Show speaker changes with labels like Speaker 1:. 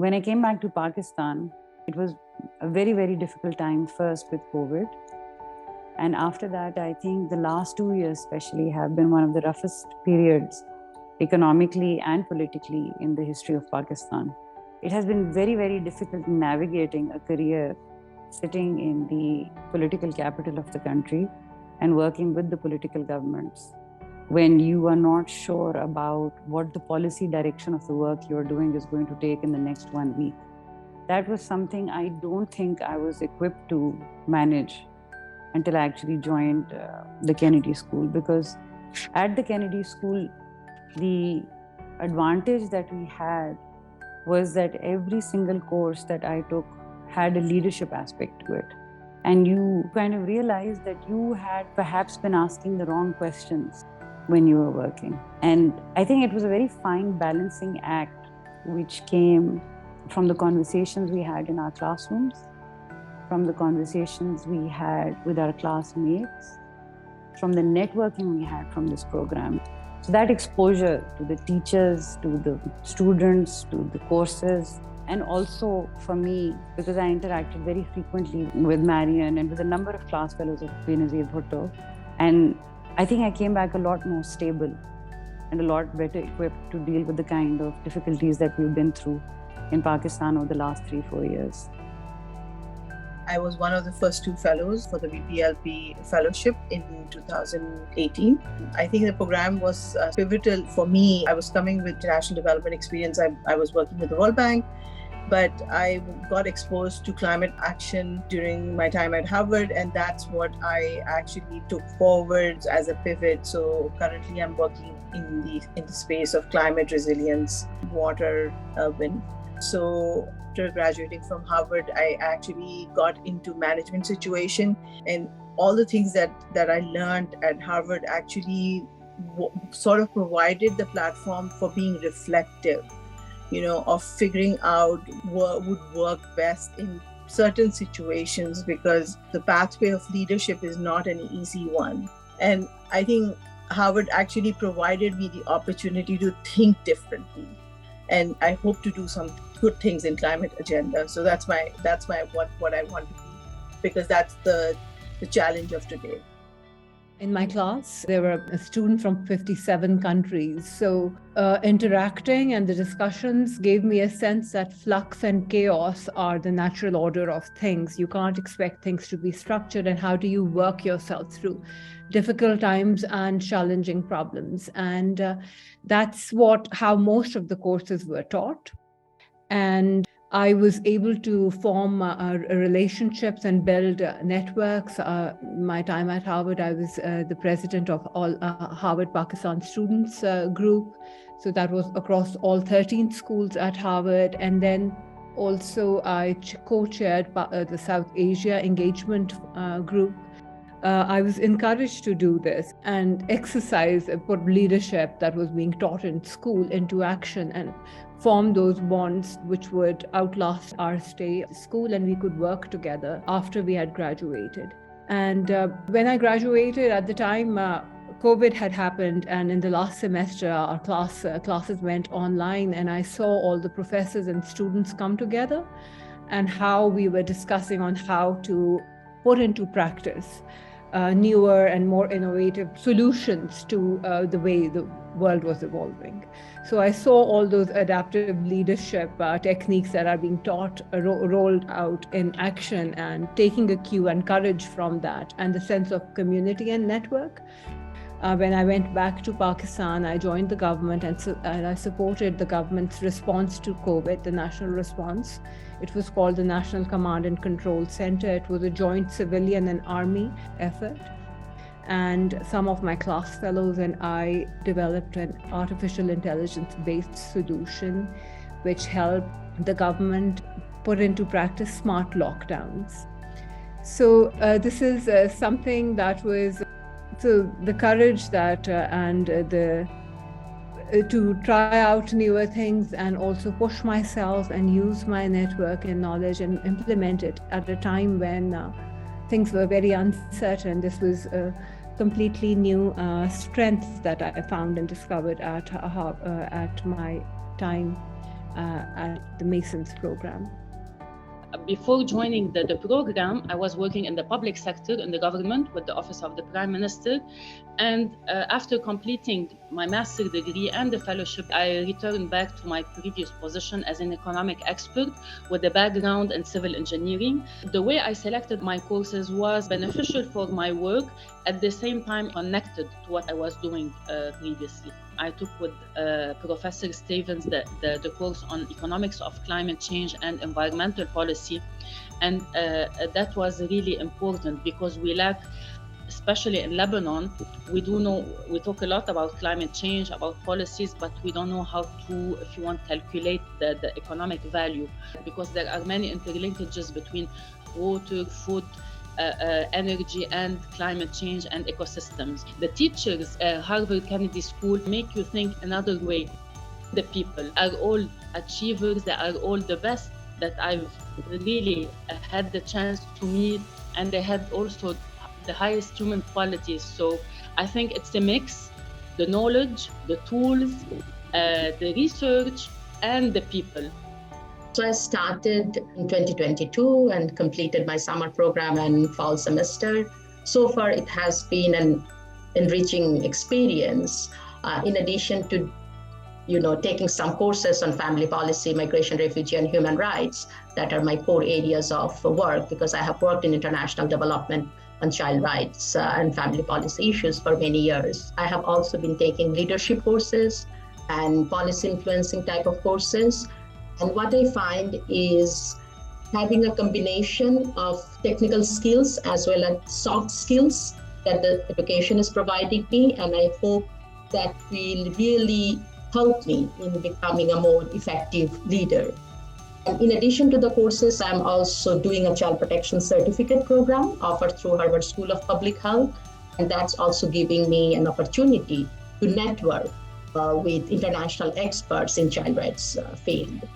Speaker 1: When I came back to Pakistan, it was a very, very difficult time, first with COVID. And after that, I think the last 2 years especially have been one of the roughest periods economically and politically in the history of Pakistan. It has been very, very difficult navigating a career sitting in the political capital of the country and working with the political governments when you are not sure about what the policy direction of the work you're doing is going to take in the next 1 week. That was something I don't think I was equipped to manage until I actually joined the Kennedy School, because at the Kennedy School, the advantage that we had was that every single course that I took had a leadership aspect to it. And you kind of realized that you had perhaps been asking the wrong questions when you were working. And I think it was a very fine balancing act which came from the conversations we had in our classrooms, from the conversations we had with our classmates, from the networking we had from this program. So that exposure to the teachers, to the students, to the courses, and also for me, because I interacted very frequently with Marian and with a number of class fellows of Benazir Bhutto. And I think I came back a lot more stable and a lot better equipped to deal with the kind of difficulties that we've been through in Pakistan over the last 3-4 years.
Speaker 2: I was one of the first 2 fellows for the VPLP fellowship in 2018. I think the program was pivotal for me. I was coming with international development experience. I was working with the World Bank, but I got exposed to climate action during my time at Harvard, and that's what I actually took forward as a pivot. So currently I'm working in the space of climate resilience, water, wind. So after graduating from Harvard, I actually got into management situation, and all the things that I learned at Harvard actually sort of provided the platform for being reflective, of figuring out what would work best in certain situations, because the pathway of leadership is not an easy one. And I think Harvard actually provided me the opportunity to think differently. And I hope to do some good things in climate agenda. So that's my what I want to be, because that's the challenge of today.
Speaker 3: In my class, there were a student from 57 countries. So interacting and the discussions gave me a sense that flux and chaos are the natural order of things. You can't expect things to be structured, and how do you work yourself through difficult times and challenging problems. And that's how most of the courses were taught. And I was able to form relationships and build networks. My time at Harvard, I was the president of all Harvard Pakistan students group. So that was across all 13 schools at Harvard. And then also I co-chaired the South Asia engagement group. I was encouraged to do this and exercise, put leadership that was being taught in school into action and form those bonds which would outlast our stay at school, and we could work together after we had graduated. And when I graduated, at the time, COVID had happened, and in the last semester, our classes went online, and I saw all the professors and students come together and how we were discussing on how to put into practice newer and more innovative solutions to the way the world was evolving. So I saw all those adaptive leadership techniques that are being taught, rolled out in action, and taking a cue and courage from that, and the sense of community and network. When I went back to Pakistan, I joined the government and I supported the government's response to COVID, the national response. It was called the National Command and Control Center. It was a joint civilian and army effort. And some of my class fellows and I developed an artificial intelligence-based solution which helped the government put into practice smart lockdowns. So this is something that was, so the courage that to try out newer things and also push myself and use my network and knowledge and implement it at a time when things were very uncertain. This was a completely new strength that I found and discovered at my time at the Masons program.
Speaker 4: Before joining the program, I was working in the public sector in the government with the Office of the Prime Minister. And after completing my master's degree and the fellowship, I returned back to my previous position as an economic expert with a background in civil engineering. The way I selected my courses was beneficial for my work, at the same time connected to what I was doing previously. I took with Professor Stevens the course on economics of climate change and environmental policy. And that was really important because we lack, especially in Lebanon, we talk a lot about climate change, about policies, but we don't know how to, if you want, calculate the economic value, because there are many interlinkages between water, food, energy and climate change and ecosystems. The teachers at Harvard Kennedy School make you think another way. The people are all achievers, they are all the best that I've really had the chance to meet, and they had also the highest human qualities. So I think it's a mix, the knowledge, the tools, the research, and the people.
Speaker 5: So I started in 2022 and completed my summer program and fall semester. So far, it has been an enriching experience. In addition to, taking some courses on family policy, migration, refugee, and human rights that are my core areas of work, because I have worked in international development on child rights and family policy issues for many years. I have also been taking leadership courses and policy influencing type of courses. And what I find is having a combination of technical skills as well as soft skills that the education is providing me. And I hope that will really help me in becoming a more effective leader. And in addition to the courses, I'm also doing a child protection certificate program offered through Harvard School of Public Health. And that's also giving me an opportunity to network with international experts in child rights field.